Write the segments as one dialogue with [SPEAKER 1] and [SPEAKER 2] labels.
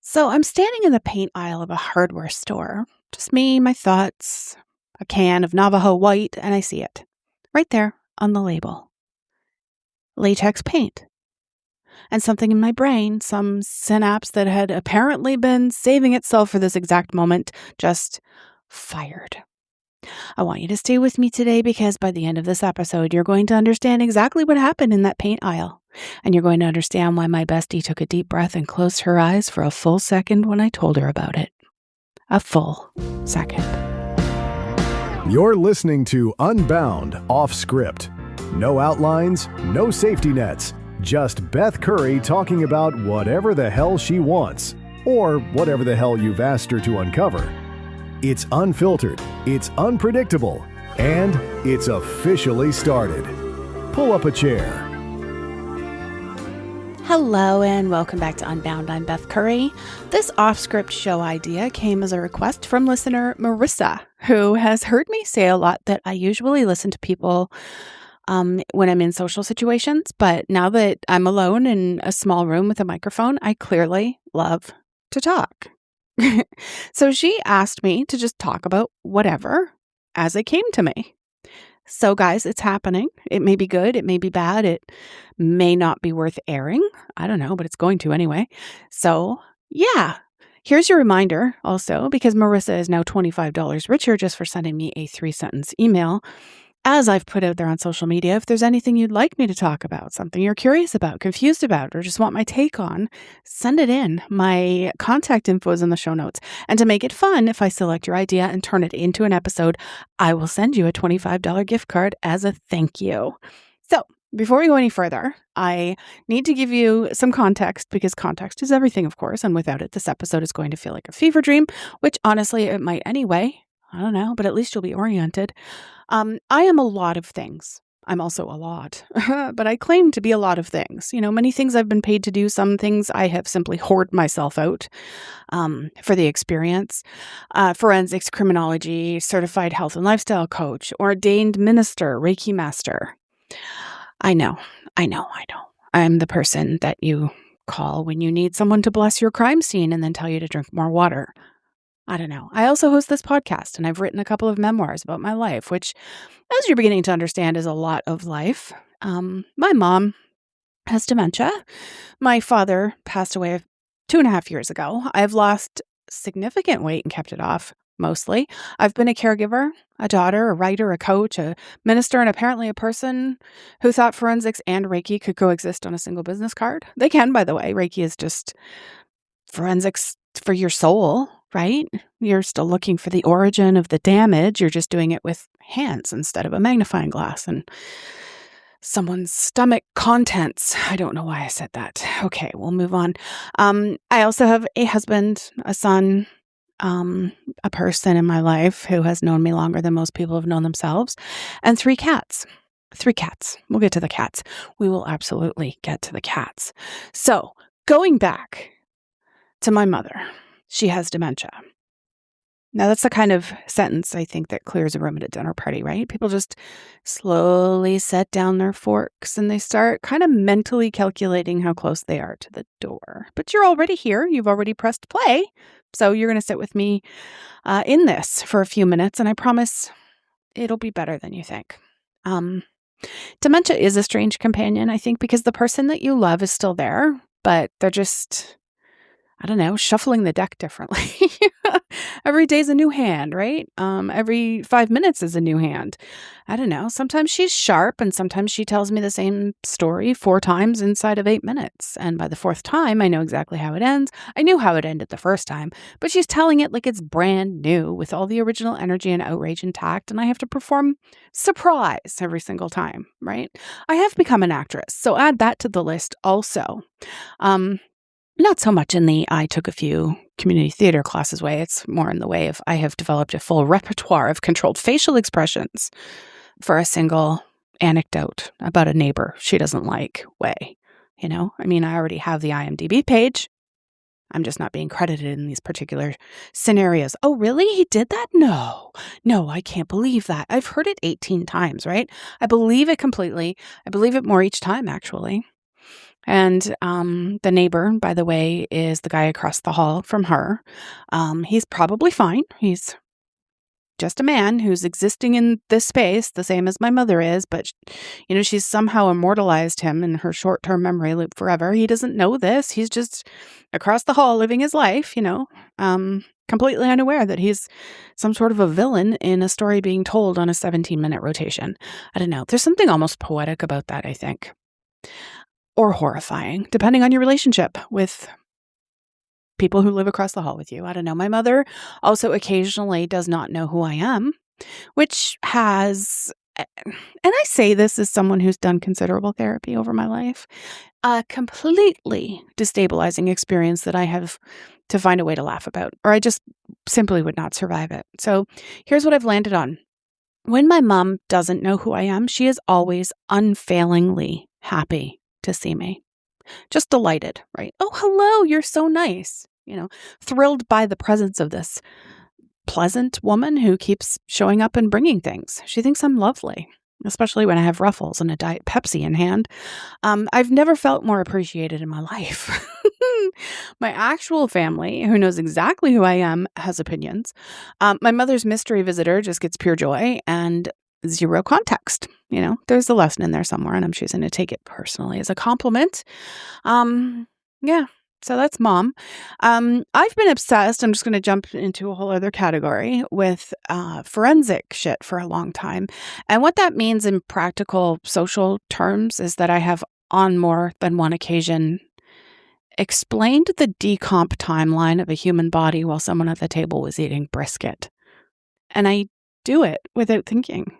[SPEAKER 1] So I'm standing in the paint aisle of a hardware store. Just me, my thoughts, a can of Navajo white, and I see it. Right there on the label. Latex paint. And something in my brain, some synapse that had apparently been saving itself for this exact moment, just fired. I want you to stay with me today because by the end of this episode, you're going to understand exactly what happened in that paint aisle. And you're going to understand why my bestie took a deep breath and closed her eyes for a full second when I told her about it. A full second.
[SPEAKER 2] You're listening to Unbound Off Script. No outlines, no safety nets. Just Beth Curry talking about whatever the hell she wants, or whatever the hell you've asked her to uncover. It's unfiltered, it's unpredictable, and it's officially started. Pull up a chair.
[SPEAKER 1] Hello and welcome back to Unbound. I'm Beth Curry. This off-script show idea came as a request from listener Marissa, who has heard me say a lot that I usually listen to people when I'm in social situations, but now that I'm alone in a small room with a microphone, I clearly love to talk. So she asked me to just talk about whatever as it came to me. So guys, it's happening. It may be good. It may be bad. It may not be worth airing. I don't know, but it's going to anyway. So yeah, here's your reminder also, because Marissa is now $25 richer just for sending me a 3-sentence email. As I've put out there on social media, if there's anything you'd like me to talk about, something you're curious about, confused about, or just want my take on, send it in. My contact info is in the show notes. And to make it fun, if I select your idea and turn it into an episode, I will send you a $25 gift card as a thank you. So before we go any further, I need to give you some context because context is everything, of course. And without it, this episode is going to feel like a fever dream, which honestly, it might anyway. I don't know, but at least you'll be oriented. I am a lot of things. I'm also a lot, but I claim to be a lot of things. You know, many things I've been paid to do. Some things I have simply hoarded myself out for the experience. Forensics, criminology, certified health and lifestyle coach, ordained minister, Reiki master. I know. I'm the person that you call when you need someone to bless your crime scene and then tell you to drink more water. I don't know. I also host this podcast, and I've written a couple of memoirs about my life, which, as you're beginning to understand, is a lot of life. My mom has dementia. My father passed away 2.5 years ago. I've lost significant weight and kept it off, mostly. I've been a caregiver, a daughter, a writer, a coach, a minister, and apparently a person who thought forensics and Reiki could coexist on a single business card. They can, by the way. Reiki is just forensics for your soul. Right? You're still looking for the origin of the damage. You're just doing it with hands instead of a magnifying glass and someone's stomach contents. I don't know why I said that. Okay, we'll move on. I also have a husband, a son, a person in my life who has known me longer than most people have known themselves, and 3 cats. 3 cats. We'll get to the cats. We will absolutely get to the cats. So, going back to my mother. She has dementia. Now, that's the kind of sentence I think that clears a room at a dinner party, right? People just slowly set down their forks and they start kind of mentally calculating how close they are to the door. But you're already here. You've already pressed play. So you're going to sit with me in this for a few minutes, and I promise it'll be better than you think. Dementia is a strange companion, I think, because the person that you love is still there, but they're just, I don't know, shuffling the deck differently. Every day's a new hand, right? Every 5 minutes is a new hand. I don't know. Sometimes she's sharp and sometimes she tells me the same story 4 times inside of 8 minutes. And by the 4th time, I know exactly how it ends. I knew how it ended the first time, but she's telling it like it's brand new with all the original energy and outrage intact. And I have to perform surprise every single time, right? I have become an actress, so add that to the list also. Not so much in the I took a few community theater classes way. It's more in the way of I have developed a full repertoire of controlled facial expressions for a single anecdote about a neighbor she doesn't like way. You know, I mean, I already have the IMDb page. I'm just not being credited in these particular scenarios. Oh, really? He did that? No, I can't believe that. I've heard it 18 times, right? I believe it completely. I believe it more each time, actually. And the neighbor, by the way, is the guy across the hall from her. He's probably fine. He's just a man who's existing in this space, the same as my mother is, but she's somehow immortalized him in her short-term memory loop forever. He doesn't know this. He's just across the hall living his life, completely unaware that he's some sort of a villain in a story being told on a 17-minute rotation. I don't know. There's something almost poetic about that, I think. Or horrifying, depending on your relationship with people who live across the hall with you. I don't know. My mother also occasionally does not know who I am, which has, and I say this as someone who's done considerable therapy over my life, a completely destabilizing experience that I have to find a way to laugh about, or I just simply would not survive it. So here's what I've landed on. When my mom doesn't know who I am, she is always unfailingly happy to see me. Just delighted, right? Oh, hello, you're so nice. Thrilled by the presence of this pleasant woman who keeps showing up and bringing things. She thinks I'm lovely, especially when I have Ruffles and a Diet Pepsi in hand. I've never felt more appreciated in my life. My actual family, who knows exactly who I am, has opinions. My mother's mystery visitor just gets pure joy and zero context. There's a lesson in there somewhere, and I'm choosing to take it personally as a compliment. Yeah. So that's mom. I've been obsessed. I'm just going to jump into a whole other category with forensic shit for a long time. And what that means in practical social terms is that I have on more than one occasion explained the decomp timeline of a human body while someone at the table was eating brisket. And I do it without thinking,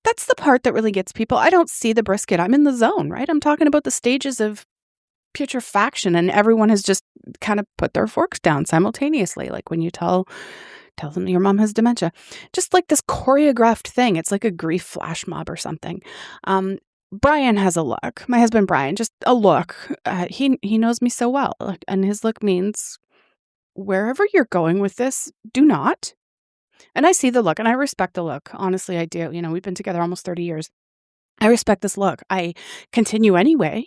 [SPEAKER 1] That's the part that really gets people. I don't see the brisket. I'm in the zone, right? I'm talking about the stages of putrefaction, and everyone has just kind of put their forks down simultaneously. Like when you tell them your mom has dementia, just like this choreographed thing. It's like a grief flash mob or something. Brian has a look. My husband, Brian, just a look. He knows me so well. And his look means wherever you're going with this, do not. And I see the look and I respect the look. Honestly, I do. We've been together almost 30 years. I respect this look. I continue anyway.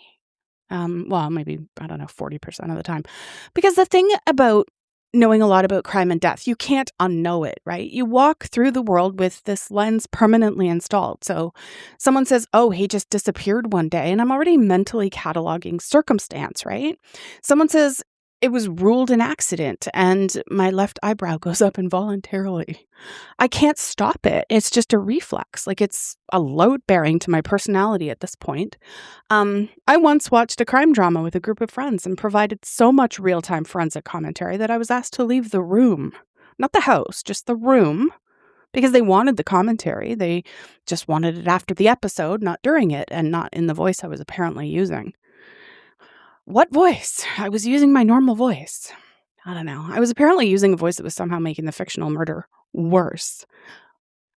[SPEAKER 1] Well, maybe, 40% of the time. Because the thing about knowing a lot about crime and death, you can't unknow it, right? You walk through the world with this lens permanently installed. So someone says, oh, he just disappeared one day, and I'm already mentally cataloging circumstance, right? Someone says it was ruled an accident, and my left eyebrow goes up involuntarily. I can't stop it. It's just a reflex. Like it's a load bearing to my personality at this point. I once watched a crime drama with a group of friends and provided so much real-time forensic commentary that I was asked to leave the room. Not the house, just the room. Because they wanted the commentary. They just wanted it after the episode, not during it, and not in the voice I was apparently using. What voice? I was using my normal voice. I don't know. I was apparently using a voice that was somehow making the fictional murder worse.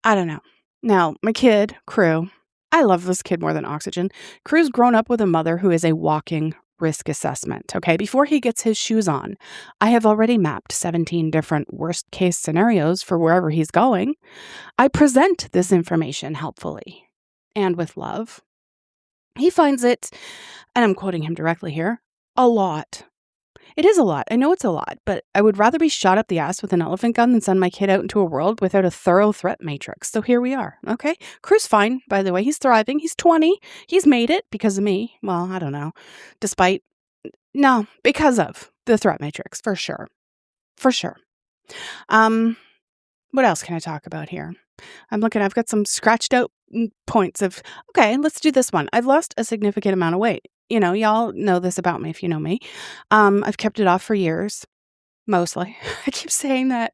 [SPEAKER 1] I don't know. Now, my kid, Crew, I love this kid more than oxygen. Crew's grown up with a mother who is a walking risk assessment, okay? Before he gets his shoes on, I have already mapped 17 different worst case scenarios for wherever he's going. I present this information helpfully and with love. He finds it, and I'm quoting him directly here, a lot. It is a lot. I know it's a lot, but I would rather be shot up the ass with an elephant gun than send my kid out into a world without a thorough threat matrix. So here we are, okay? Crew's fine, by the way. He's thriving. He's 20. He's made it because of me. Well, I don't know. Because of the threat matrix, for sure. For sure. What else can I talk about here? I've got some scratched out points of, okay, let's do this one. I've lost a significant amount of weight. Y'all know this about me if you know me. I've kept it off for years, mostly. I keep saying that.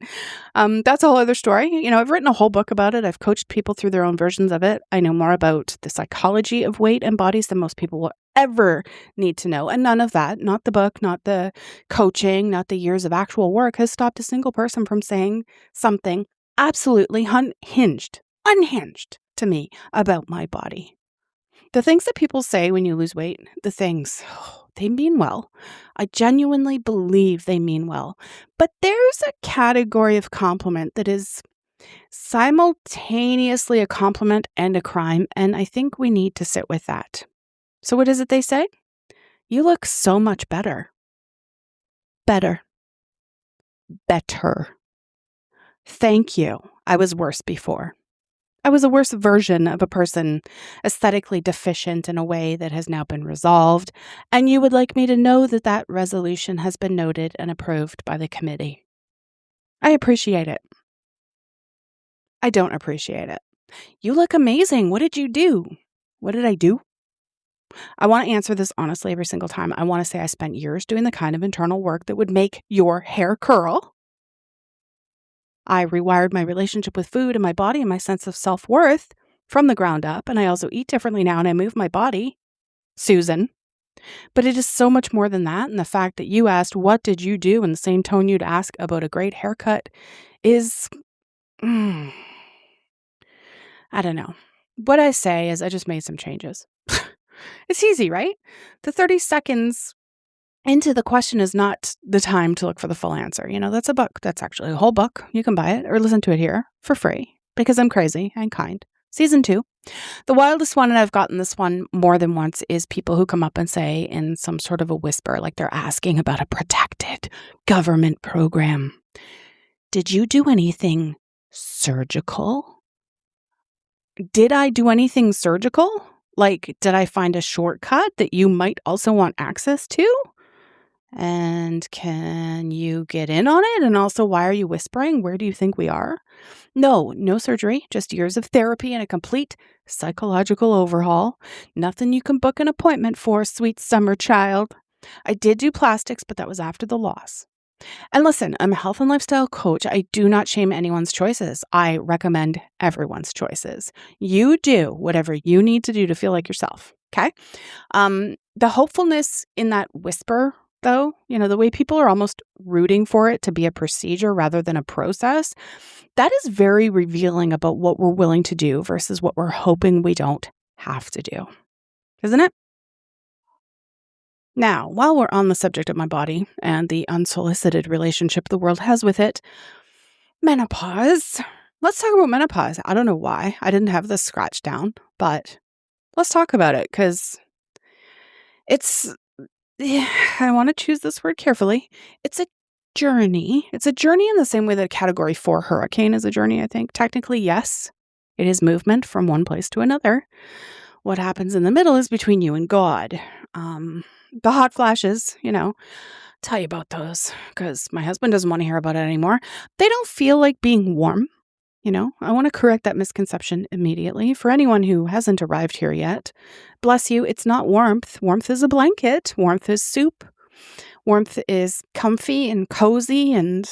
[SPEAKER 1] That's a whole other story. I've written a whole book about it. I've coached people through their own versions of it. I know more about the psychology of weight and bodies than most people will ever need to know. And none of that, not the book, not the coaching, not the years of actual work, has stopped a single person from saying something absolutely unhinged to me about my body. The things that people say when you lose weight, they mean well. I genuinely believe they mean well. But there's a category of compliment that is simultaneously a compliment and a crime, and I think we need to sit with that. So what is it they say? You look so much better. Better. Better. Thank you. I was worse before. I was a worse version of a person aesthetically deficient in a way that has now been resolved, and you would like me to know that that resolution has been noted and approved by the committee. I appreciate it. I don't appreciate it. You look amazing. What did you do? What did I do? I want to answer this honestly every single time. I want to say I spent years doing the kind of internal work that would make your hair curl. I rewired my relationship with food and my body and my sense of self-worth from the ground up. And I also eat differently now and I move my body, Susan. But it is so much more than that. And the fact that you asked, what did you do? In the same tone you'd ask about a great haircut is, I don't know. What I say is I just made some changes. It's easy, right? The 30 seconds into the question is not the time to look for the full answer. That's a book. That's actually a whole book. You can buy it or listen to it here for free because I'm crazy and kind. Season 2. The wildest one, and I've gotten this one more than once, is people who come up and say in some sort of a whisper, like they're asking about a protected government program. Did you do anything surgical? Did I do anything surgical? Like, did I find a shortcut that you might also want access to? And can you get in on it? And also, why are you whispering? Where do you think we are? No surgery, just years of therapy and a complete psychological overhaul. Nothing you can book an appointment for, sweet summer child. I did do plastics, but that was after the loss. And listen, I'm a health and lifestyle coach. I do not shame anyone's choices. I recommend everyone's choices. You do whatever you need to do to feel like yourself. Okay? The hopefulness in that whisper, though, the way people are almost rooting for it to be a procedure rather than a process, that is very revealing about what we're willing to do versus what we're hoping we don't have to do. Isn't it? Now, while we're on the subject of my body and the unsolicited relationship the world has with it, menopause. Let's talk about menopause. I don't know why I didn't have this scratched down, but let's talk about it because I want to choose this word carefully. It's a journey. It's a journey in the same way that a Category 4 hurricane is a journey, I think. Technically, yes, it is movement from one place to another. What happens in the middle is between you and God. The hot flashes, tell you about those because my husband doesn't want to hear about it anymore. They don't feel like being warm. I want to correct that misconception immediately. For anyone who hasn't arrived here yet, bless you, it's not warmth. Warmth is a blanket. Warmth is soup. Warmth is comfy and cozy and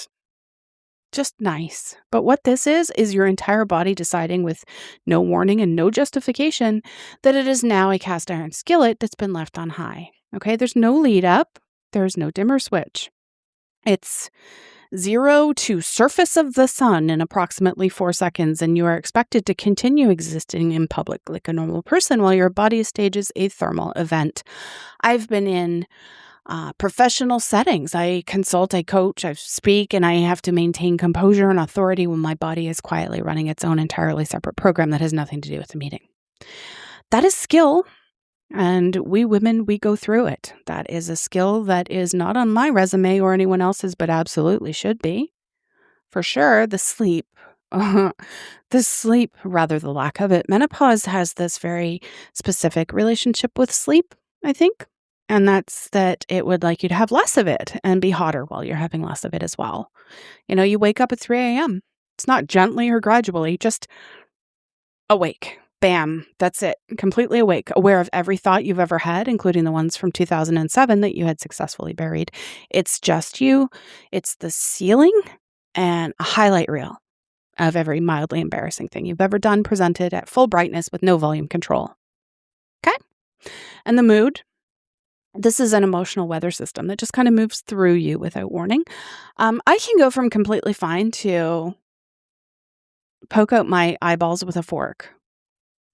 [SPEAKER 1] just nice. But what this is your entire body deciding with no warning and no justification that it is now a cast iron skillet that's been left on high. Okay, there's no lead up. There's no dimmer switch. It's 0 to surface of the sun in approximately 4 seconds, and you are expected to continue existing in public like a normal person while your body stages a thermal event. I've been in professional settings. I consult, I coach, I speak, and I have to maintain composure and authority when my body is quietly running its own entirely separate program that has nothing to do with the meeting. That is skill. And we women, we go through it. That is a skill that is not on my resume or anyone else's, but absolutely should be. For sure, the sleep, the lack of it. Menopause has this very specific relationship with sleep, I think. And that's that it would like you to have less of it and be hotter while you're having less of it as well. You wake up at 3 a.m. It's not gently or gradually, just awake. Bam, that's it. Completely awake, aware of every thought you've ever had, including the ones from 2007 that you had successfully buried. It's just you. It's the ceiling and a highlight reel of every mildly embarrassing thing you've ever done, presented at full brightness with no volume control. Okay? And the mood. This is an emotional weather system that just kind of moves through you without warning. I can go from completely fine to poke out my eyeballs with a fork,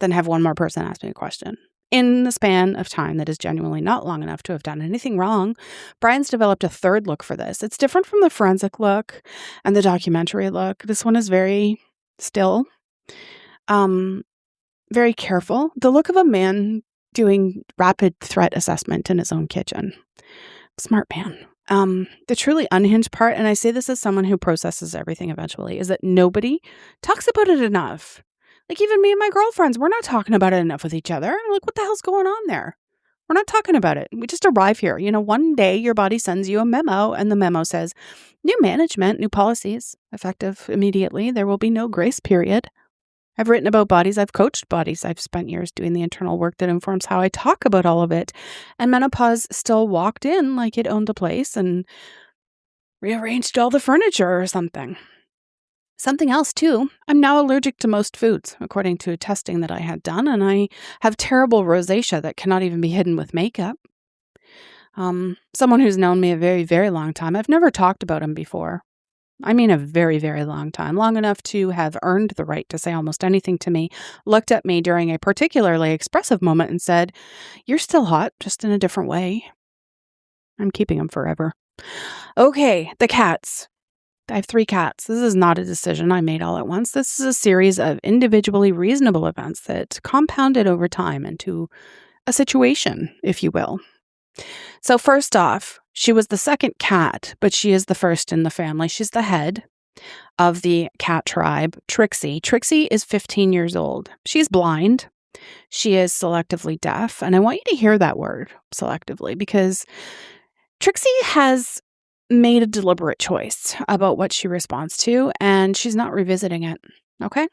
[SPEAKER 1] then have one more person ask me a question in the span of time that is genuinely not long enough to have done anything wrong. Brian's developed a third look for this. It's different from the forensic look and the documentary look. This one is very still, very careful. The look of a man doing rapid threat assessment in his own kitchen. Smart man. The truly unhinged part, and I say this as someone who processes everything eventually, is that nobody talks about it enough. Like even me and my girlfriends, we're not talking about it enough with each other. Like, what the hell's going on there? We're not talking about it. We just arrive here. One day your body sends you a memo and the memo says, new management, new policies, effective immediately. There will be no grace period. I've written about bodies. I've coached bodies. I've spent years doing the internal work that informs how I talk about all of it. And menopause still walked in like it owned the place and rearranged all the furniture or something. Something else, too. I'm now allergic to most foods, according to testing that I had done, and I have terrible rosacea that cannot even be hidden with makeup. Someone who's known me a very, very long time. I've never talked about him before. I mean a very, very long time, long enough to have earned the right to say almost anything to me, looked at me during a particularly expressive moment and said, "You're still hot, just in a different way." I'm keeping him forever. Okay, the cats. I have 3 cats. This is not a decision I made all at once. This is a series of individually reasonable events that compounded over time into a situation, if you will. So first off, she was the second cat, but she is the first in the family. She's the head of the cat tribe, Trixie. Trixie is 15 years old. She's blind. She is selectively deaf. And I want you to hear that word, selectively, because Trixie has made a deliberate choice about what she responds to, and she's not revisiting it. Okay?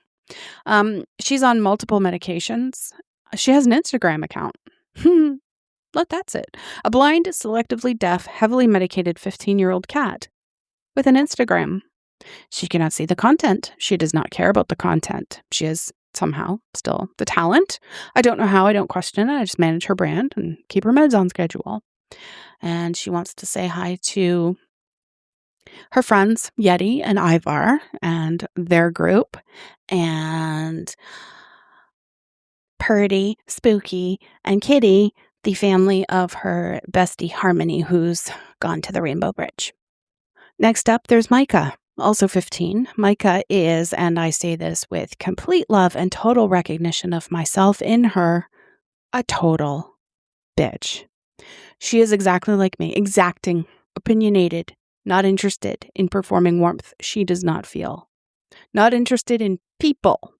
[SPEAKER 1] She's on multiple medications. She has an Instagram account. That's it. A blind, selectively deaf, heavily medicated 15-year-old cat with an Instagram. She cannot see the content. She does not care about the content. She has somehow still the talent. I don't know how. I don't question it. I just manage her brand and keep her meds on schedule. And she wants to say hi to her friends, Yeti and Ivar, and their group, and Purdy, Spooky, and Kitty, the family of her bestie Harmony, who's gone to the Rainbow Bridge. Next up, there's Micah, also 15. Micah is, and I say this with complete love and total recognition of myself in her, a total bitch. She is exactly like me, exacting, opinionated, not interested in performing warmth she does not feel, not interested in people.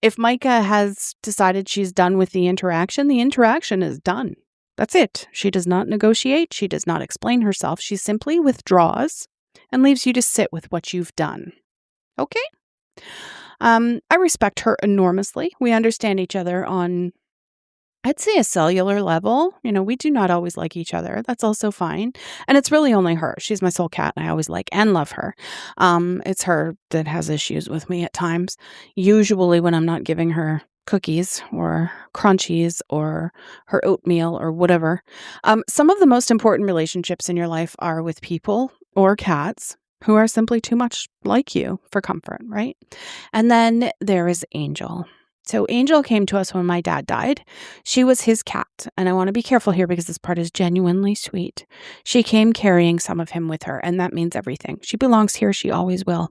[SPEAKER 1] If Micah has decided she's done with the interaction is done. That's it. She does not negotiate. She does not explain herself. She simply withdraws and leaves you to sit with what you've done. Okay? I respect her enormously. We understand each other on, I'd say, a cellular level. We do not always like each other. That's also fine. And it's really only her. She's my soul cat, and I always like and love her. It's her that has issues with me at times, usually when I'm not giving her cookies or crunchies or her oatmeal or whatever. Some of the most important relationships in your life are with people or cats who are simply too much like you for comfort, right? And then there is Angel. So Angel came to us when my dad died. She was his cat. And I want to be careful here because this part is genuinely sweet. She came carrying some of him with her, and that means everything. She belongs here. She always will.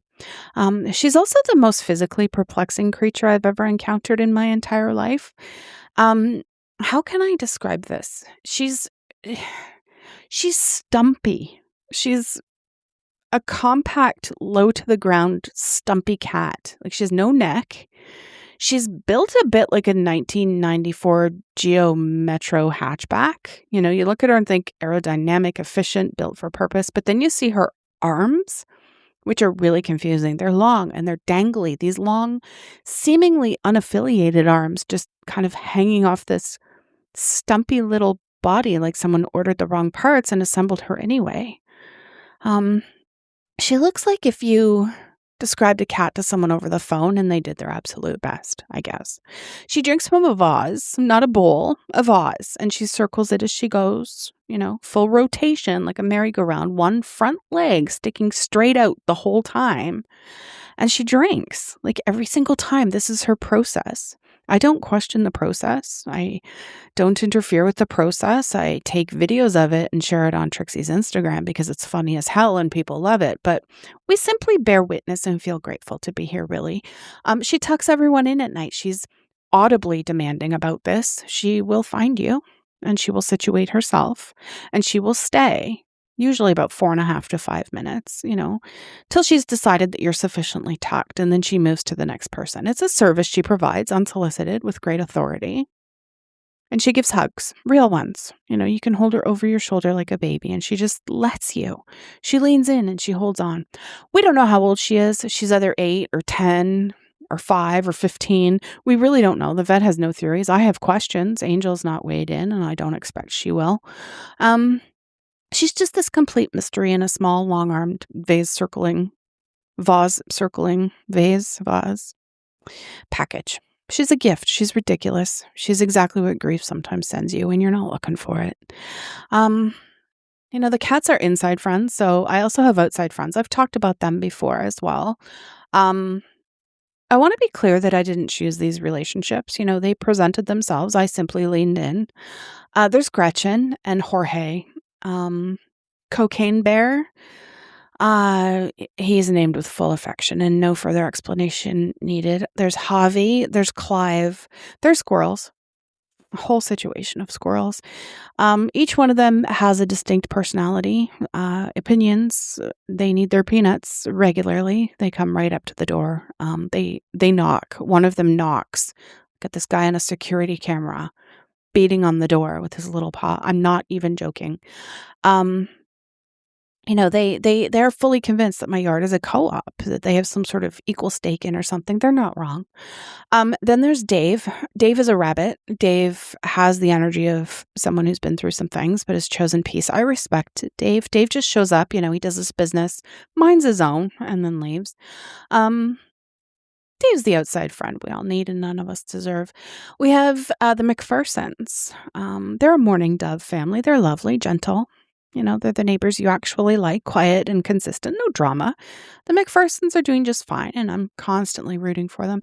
[SPEAKER 1] She's also the most physically perplexing creature I've ever encountered in my entire life. How can I describe this? She's stumpy. She's a compact, low to the ground, stumpy cat. Like, she has no neck. She's built a bit like a 1994 Geo Metro hatchback. You look at her and think aerodynamic, efficient, built for purpose. But then you see her arms, which are really confusing. They're long and they're dangly. These long, seemingly unaffiliated arms just kind of hanging off this stumpy little body, like someone ordered the wrong parts and assembled her anyway. She looks like if you described a cat to someone over the phone and they did their absolute best, I guess. She drinks from a vase, not a bowl, a vase, and she circles it as she goes, full rotation like a merry-go-round, one front leg sticking straight out the whole time. And she drinks like every single time. This is her process. I don't question the process. I don't interfere with the process. I take videos of it and share it on Trixie's Instagram because it's funny as hell and people love it. But we simply bear witness and feel grateful to be here, really. She tucks everyone in at night. She's audibly demanding about this, she will find you and she will situate herself and she will stay, usually about 4.5 to 5 minutes, till she's decided that you're sufficiently tucked, and then she moves to the next person. It's a service she provides unsolicited with great authority. And she gives hugs, real ones. You can hold her over your shoulder like a baby, and she just lets you. She leans in and she holds on. We don't know how old she is. She's either 8 or 10 or 5 or 15. We really don't know. The vet has no theories. I have questions. Angel's not weighed in, and I don't expect she will. She's just this complete mystery in a small, long-armed vase package. She's a gift. She's ridiculous. She's exactly what grief sometimes sends you when you're not looking for it. The cats are inside friends, so I also have outside friends. I've talked about them before as well. I want to be clear that I didn't choose these relationships. They presented themselves. I simply leaned in. There's Gretchen and Jorge. Cocaine Bear. He's named with full affection and no further explanation needed. There's Javi, there's Clive, there's squirrels, a whole situation of squirrels. Each one of them has a distinct personality, opinions. They need their peanuts regularly. They come right up to the door. They knock. One of them knocks. Got this guy on a security camera beating on the door with his little paw. I'm not even joking. They're fully convinced that my yard is a co-op, that they have some sort of equal stake in or something. They're not wrong. Then there's Dave. Dave is a rabbit. Dave has the energy of someone who's been through some things, but has chosen peace. I respect Dave. Dave just shows up, he does his business, minds his own, and then leaves. Dave's the outside friend we all need and none of us deserve. We have the McPhersons. They're a mourning dove family. They're lovely, gentle. They're the neighbors you actually like, quiet and consistent, no drama. The McPhersons are doing just fine, and I'm constantly rooting for them.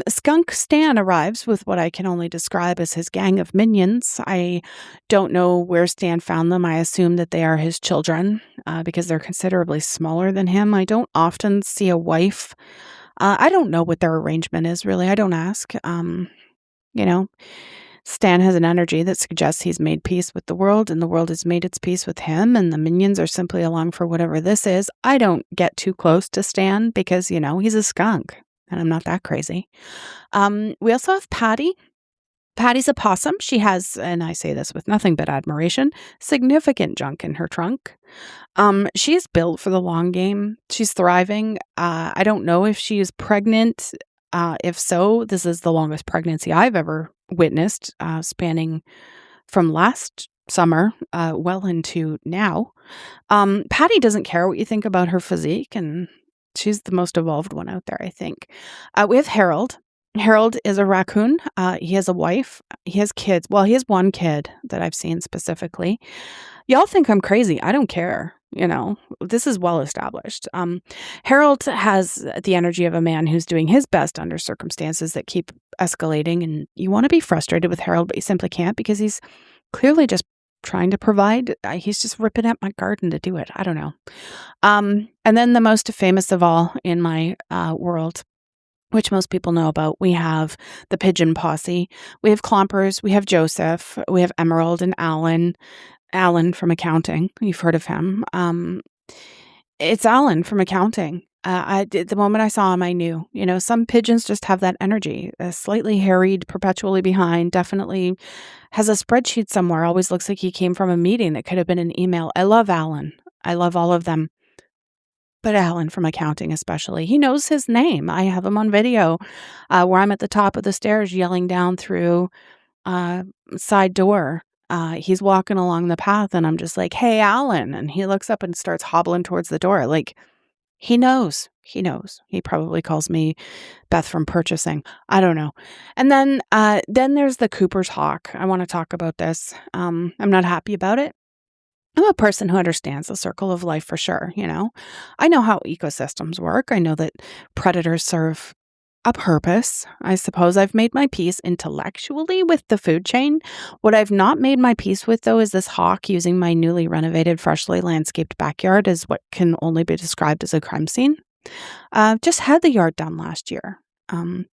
[SPEAKER 1] Skunk Stan arrives with what I can only describe as his gang of minions. I don't know where Stan found them. I assume that they are his children because they're considerably smaller than him. I don't often see a wife. I don't know what their arrangement is, really. I don't ask. Stan has an energy that suggests he's made peace with the world and the world has made its peace with him, and the minions are simply along for whatever this is. I don't get too close to Stan because, he's a skunk and I'm not that crazy. We also have Patty. Patty's a possum. She has, and I say this with nothing but admiration, significant junk in her trunk. She is built for the long game. She's thriving. I don't know if she is pregnant. If so, this is the longest pregnancy I've ever witnessed, spanning from last summer well into now. Patty doesn't care what you think about her physique, and she's the most evolved one out there, I think. We have Harold. Harold is a raccoon. He has a wife. He has kids. Well, he has one kid that I've seen specifically. Y'all think I'm crazy. I don't care. This is well established. Harold has the energy of a man who's doing his best under circumstances that keep escalating. And you want to be frustrated with Harold, but you simply can't because he's clearly just trying to provide. He's just ripping at my garden to do it. I don't know. And then the most famous of all in my world, which most people know about, we have the Pigeon Posse. We have Clompers. We have Joseph. We have Emerald and Alan. Alan from accounting. You've heard of him. It's Alan from accounting. The moment I saw him, I knew. Some pigeons just have that energy. Slightly harried, perpetually behind, definitely has a spreadsheet somewhere. Always looks like he came from a meeting that could have been an email. I love Alan. I love all of them. But Alan from accounting especially. He knows his name. I have him on video where I'm at the top of the stairs yelling down through side door. He's walking along the path and I'm just like, hey, Alan. And he looks up and starts hobbling towards the door. Like, he knows. He probably calls me Beth from purchasing. I don't know. And then there's the Cooper's hawk. I want to talk about this. I'm not happy about it. I'm a person who understands the circle of life for sure. I know how ecosystems work. I know that predators serve a purpose. I suppose I've made my peace intellectually with the food chain. What I've not made my peace with, though, is this hawk using my newly renovated, freshly landscaped backyard as what can only be described as a crime scene. Just had the yard done last year,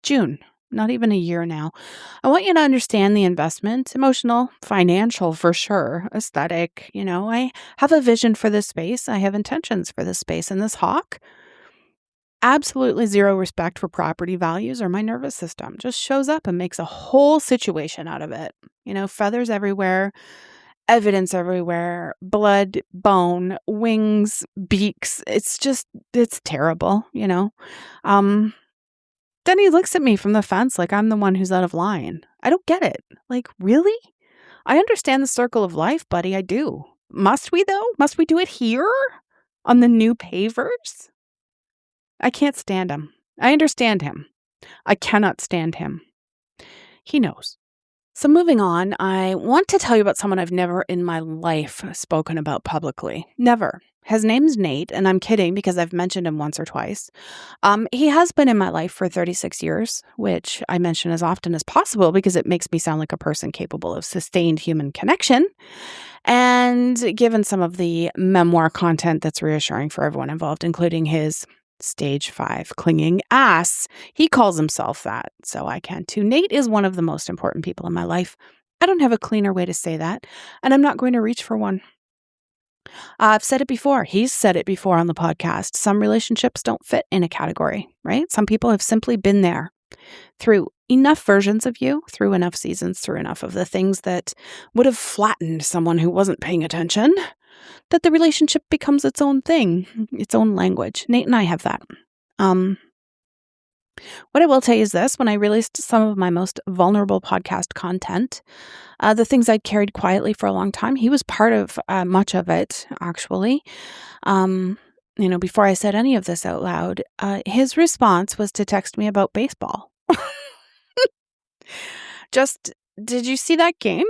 [SPEAKER 1] June. not even a year now. I want you to understand the investment, emotional, financial for sure, aesthetic. I have a vision for this space. I have intentions for this space. And this hawk, absolutely zero respect for property values or my nervous system, just shows up and makes a whole situation out of it. Feathers everywhere, evidence everywhere, blood, bone, wings, beaks. It's terrible. Then he looks at me from the fence like I'm the one who's out of line. I don't get it. Like, really? I understand the circle of life, buddy. I do. Must we, though? Must we do it here on the new pavers? I can't stand him. I understand him. I cannot stand him. He knows. So moving on, I want to tell you about someone I've never in my life spoken about publicly. Never. His name's Nate, and I'm kidding because I've mentioned him once or twice. He has been in my life for 36 years, which I mention as often as possible because it makes me sound like a person capable of sustained human connection. And given some of the memoir content that's reassuring for everyone involved, including his stage 5 clinging ass, he calls himself that, so I can too. Nate is one of the most important people in my life. I don't have a cleaner way to say that, and I'm not going to reach for one. I've said it before. He's said it before on the podcast. Some relationships don't fit in a category, right? Some people have simply been there through enough versions of you, through enough seasons, through enough of the things that would have flattened someone who wasn't paying attention, that the relationship becomes its own thing, its own language. Nate and I have that. What I will tell you is this: when I released some of my most vulnerable podcast content, the things I'd carried quietly for a long time, he was part of much of it, actually. Before I said any of this out loud, his response was to text me about baseball. Just, did you see that game?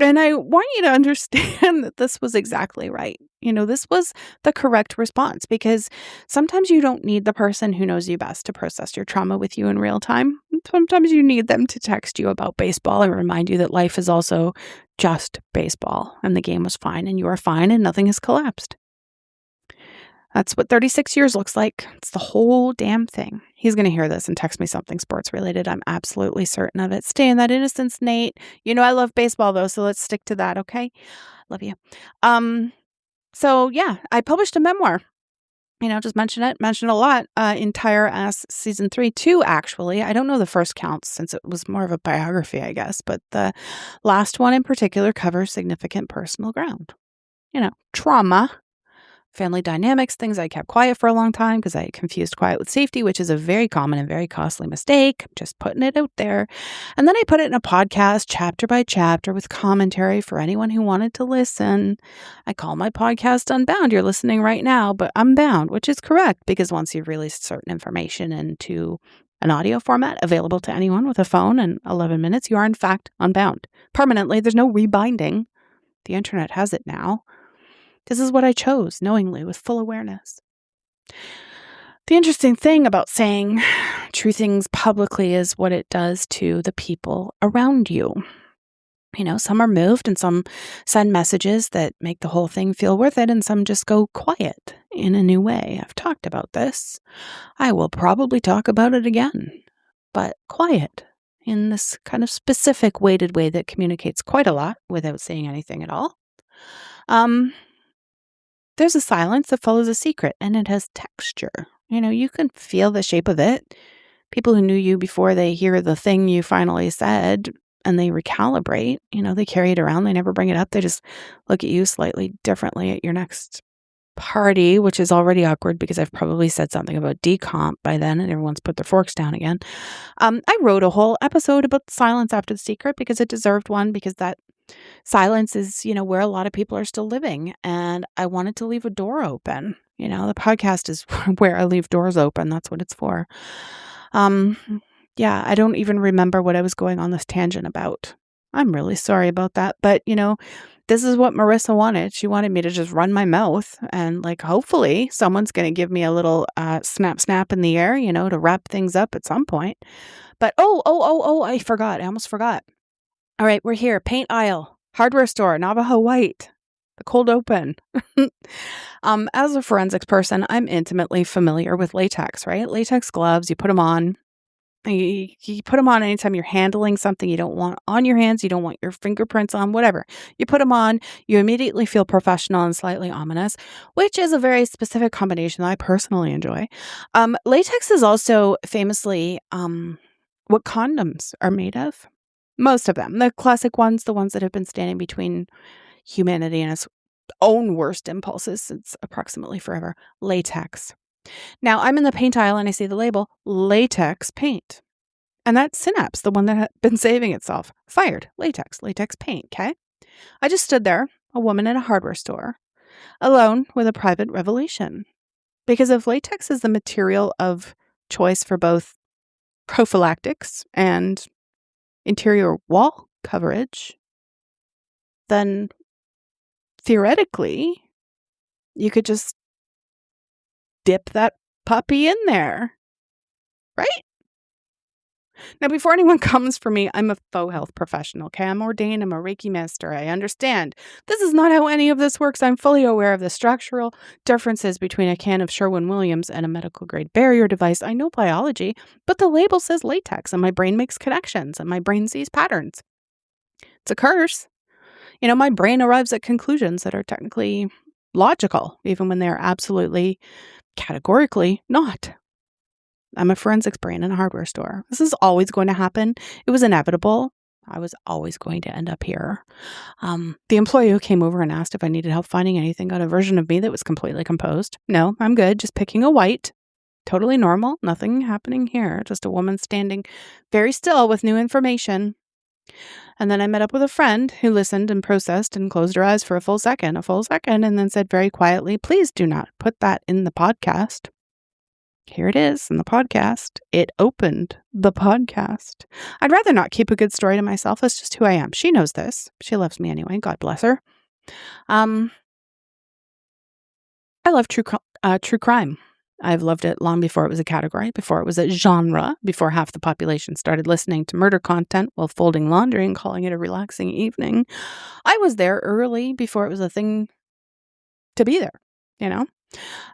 [SPEAKER 1] And I want you to understand that this was exactly right. This was the correct response, because sometimes you don't need the person who knows you best to process your trauma with you in real time. Sometimes you need them to text you about baseball and remind you that life is also just baseball, and the game was fine and you are fine and nothing has collapsed. That's what 36 years looks like. It's the whole damn thing. He's going to hear this and text me something sports related. I'm absolutely certain of it. Stay in that innocence, Nate. I love baseball though, so let's stick to that, okay? Love you. So yeah, I published a memoir. Just mention a lot. Entire ass season 3, 2 actually. I don't know the first counts since it was more of a biography, I guess, but the last one in particular covers significant personal ground. Trauma, family dynamics, things I kept quiet for a long time because I confused quiet with safety, which is a very common and very costly mistake. Just putting it out there. And then I put it in a podcast chapter by chapter with commentary for anyone who wanted to listen. I call my podcast Unbound. You're listening right now, but Unbound, which is correct because once you've released certain information into an audio format available to anyone with a phone in 11 minutes, you are in fact unbound. Permanently, there's no rebinding. The internet has it now. This is what I chose, knowingly, with full awareness. The interesting thing about saying true things publicly is what it does to the people around you. Some are moved and some send messages that make the whole thing feel worth it, and some just go quiet in a new way. I've talked about this. I will probably talk about it again, but quiet in this kind of specific weighted way that communicates quite a lot without saying anything at all. There's a silence that follows a secret, and it has texture. You can feel the shape of it. People who knew you before they hear the thing you finally said and they recalibrate, they carry it around. They never bring it up. They just look at you slightly differently at your next party, which is already awkward because I've probably said something about decomp by then and everyone's put their forks down again. I wrote a whole episode about silence after the secret because it deserved one, because that silence is, where a lot of people are still living. And I wanted to leave a door open. The podcast is where I leave doors open. That's what it's for. Yeah, I don't even remember what I was going on this tangent about. I'm really sorry about that. But, this is what Marissa wanted. She wanted me to just run my mouth and hopefully someone's going to give me a little snap in the air, to wrap things up at some point. But, I forgot. I almost forgot. All right, we're here. Paint aisle, hardware store, Navajo White, the cold open. As a forensics person, I'm intimately familiar with latex, right? Latex gloves, you put them on. You put them on anytime you're handling something you don't want on your hands, you don't want your fingerprints on, whatever. You put them on, you immediately feel professional and slightly ominous, which is a very specific combination that I personally enjoy. Latex is also famously what condoms are made of. Most of them. The classic ones, the ones that have been standing between humanity and its own worst impulses since approximately forever. Latex. Now, I'm in the paint aisle and I see the label latex paint. And that's Synapse, the one that had been saving itself. Fired. Latex paint, okay? I just stood there, a woman in a hardware store, alone with a private revelation. Because if latex is the material of choice for both prophylactics and interior wall coverage, then theoretically, you could just dip that puppy in there, right? Now, before anyone comes for me, I'm a faux health professional, okay? I'm ordained, I'm a Reiki master, I understand. This is not how any of this works. I'm fully aware of the structural differences between a can of Sherwin-Williams and a medical-grade barrier device. I know biology, but the label says latex, and my brain makes connections, and my brain sees patterns. It's a curse. My brain arrives at conclusions that are technically logical, even when they're absolutely, categorically not. I'm a forensics brain in a hardware store. This is always going to happen. It was inevitable. I was always going to end up here. The employee who came over and asked if I needed help finding anything got a version of me that was completely composed. No, I'm good. Just picking a white. Totally normal. Nothing happening here. Just a woman standing very still with new information. And then I met up with a friend who listened and processed and closed her eyes for a full second, and then said very quietly, "Please do not put that in the podcast." Here it is in the podcast. It opened the podcast. I'd rather not keep a good story to myself. That's just who I am. She knows this. She loves me anyway. God bless her. I love true crime. I've loved it long before it was a category, before it was a genre, before half the population started listening to murder content while folding laundry and calling it a relaxing evening. I was there early before it was a thing to be there,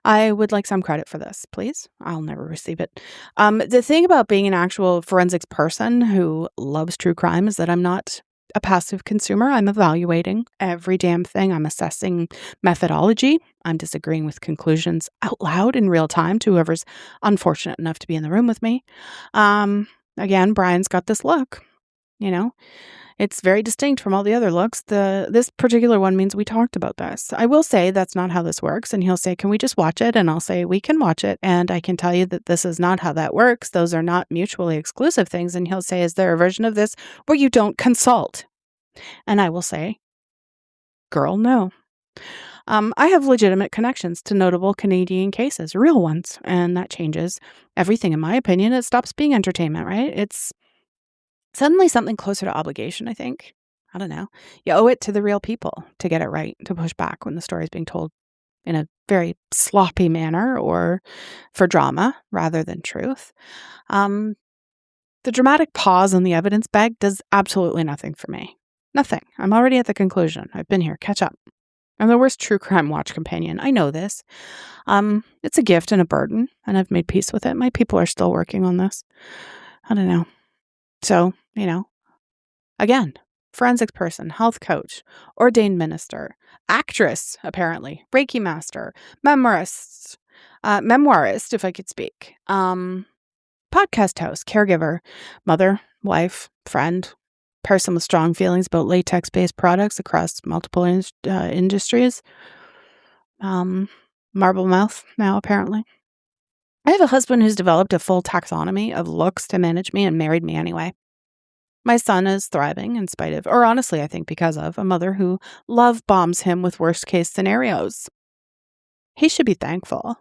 [SPEAKER 1] I would like some credit for this, please. I'll never receive it. The thing about being an actual forensics person who loves true crime is that I'm not a passive consumer. I'm evaluating every damn thing. I'm assessing methodology. I'm disagreeing with conclusions out loud in real time to whoever's unfortunate enough to be in the room with me. Again, Brian's got this look, It's very distinct from all the other looks. This particular one means we talked about this. I will say that's not how this works. And he'll say, "Can we just watch it?" And I'll say, "We can watch it." And I can tell you that this is not how that works. Those are not mutually exclusive things. And he'll say, "Is there a version of this where you don't consult?" And I will say, "Girl, no." I have legitimate connections to notable Canadian cases, real ones. And that changes everything, in my opinion. It stops being entertainment, right? It's suddenly something closer to obligation, I think. I don't know. You owe it to the real people to get it right, to push back when the story is being told in a very sloppy manner or for drama rather than truth. The dramatic pause on the evidence bag does absolutely nothing for me. Nothing. I'm already at the conclusion. I've been here. Catch up. I'm the worst true crime watch companion. I know this. It's a gift and a burden, and I've made peace with it. My people are still working on this. I don't know. So, again, forensics person, health coach, ordained minister, actress, apparently, Reiki master, memoirist, if I could speak, podcast host, caregiver, mother, wife, friend, person with strong feelings about latex-based products across multiple industries, marble mouth now, apparently. I have a husband who's developed a full taxonomy of looks to manage me and married me anyway. My son is thriving in spite of, or honestly, I think because of, a mother who love bombs him with worst case scenarios. He should be thankful.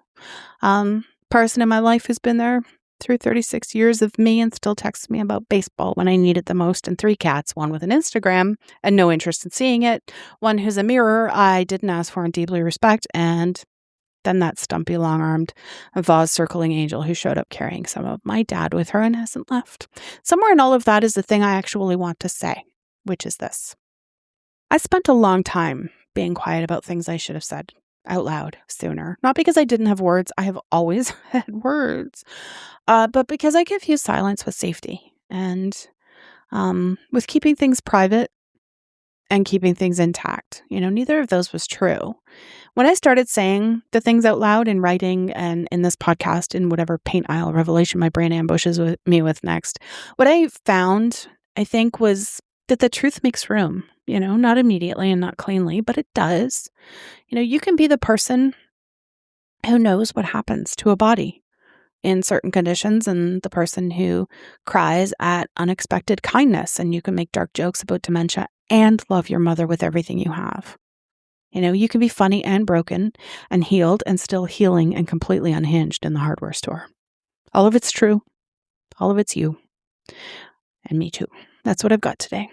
[SPEAKER 1] Person in my life who's been there through 36 years of me and still texts me about baseball when I need it the most, and 3 cats, one with an Instagram and no interest in seeing it, one who's a mirror I didn't ask for and deeply respect, and then that stumpy, long-armed, vase-circling angel who showed up carrying some of my dad with her and hasn't left. Somewhere in all of that is the thing I actually want to say, which is this. I spent a long time being quiet about things I should have said. out loud sooner. Not because I didn't have words. I have always had words. But because I confuse silence with safety and with keeping things private and keeping things intact. Neither of those was true. When I started saying the things out loud in writing and in this podcast, in whatever paint aisle revelation my brain ambushes me with next, what I found, I think, was that the truth makes room, not immediately and not cleanly, but it does. You can be the person who knows what happens to a body in certain conditions and the person who cries at unexpected kindness, and you can make dark jokes about dementia and love your mother with everything you have. You can be funny and broken and healed and still healing and completely unhinged in the hardware store. All of it's true. All of it's you. And me too. That's what I've got today.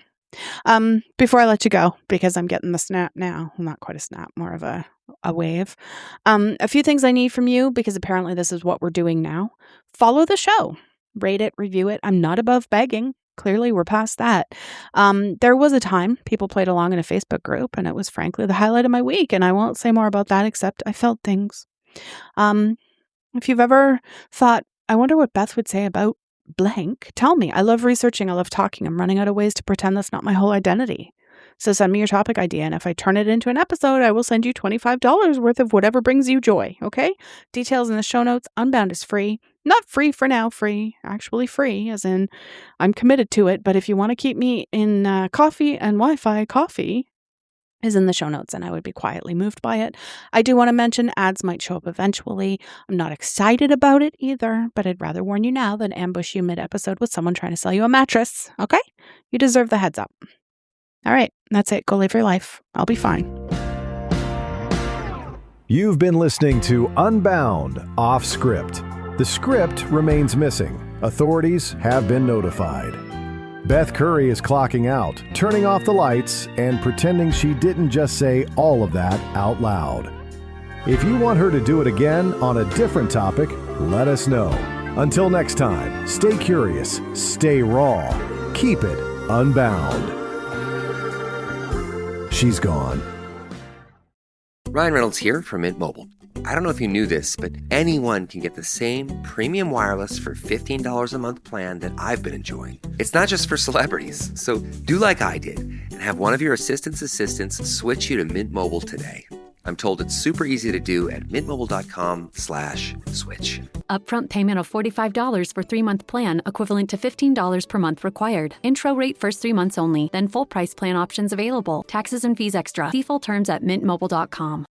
[SPEAKER 1] Before I let you go, because I'm getting the snap now, not quite a snap, more of a wave. A few things I need from you, because apparently this is what we're doing now. Follow the show, rate it, review it. I'm not above begging. Clearly, we're past that. There was a time people played along in a Facebook group, and it was frankly the highlight of my week. And I won't say more about that, except I felt things. If you've ever thought, I wonder what Beth would say about blank, tell me. I love researching. I love talking. I'm running out of ways to pretend that's not my whole identity. So send me your topic idea, and if I turn it into an episode, I will send you $25 worth of whatever brings you joy, okay? Details in the show notes. Unbound is free. Not free for now, free. Actually free, as in I'm committed to it, but if you want to keep me in coffee and Wi-Fi, coffee is in the show notes, and I would be quietly moved by it. I do want to mention ads might show up eventually. I'm not excited about it either, but I'd rather warn you now than ambush you mid-episode with someone trying to sell you a mattress, okay? You deserve the heads up. All right, that's it. Go live your life. I'll be fine.
[SPEAKER 2] You've been listening to Unbound, Off Script. The script remains missing. Authorities have been notified. Beth Curry is clocking out, turning off the lights, and pretending she didn't just say all of that out loud. If you want her to do it again on a different topic, let us know. Until next time, stay curious, stay raw, keep it unbound. She's gone.
[SPEAKER 3] Ryan Reynolds here from Mint Mobile. I don't know if you knew this, but anyone can get the same premium wireless for $15 a month plan that I've been enjoying. It's not just for celebrities. So do like I did and have one of your assistants switch you to Mint Mobile today. I'm told it's super easy to do at mintmobile.com/switch.
[SPEAKER 4] Upfront payment of $45 for 3-month plan, equivalent to $15 per month required. Intro rate first 3 months only, then full price plan options available. Taxes and fees extra. See full terms at mintmobile.com.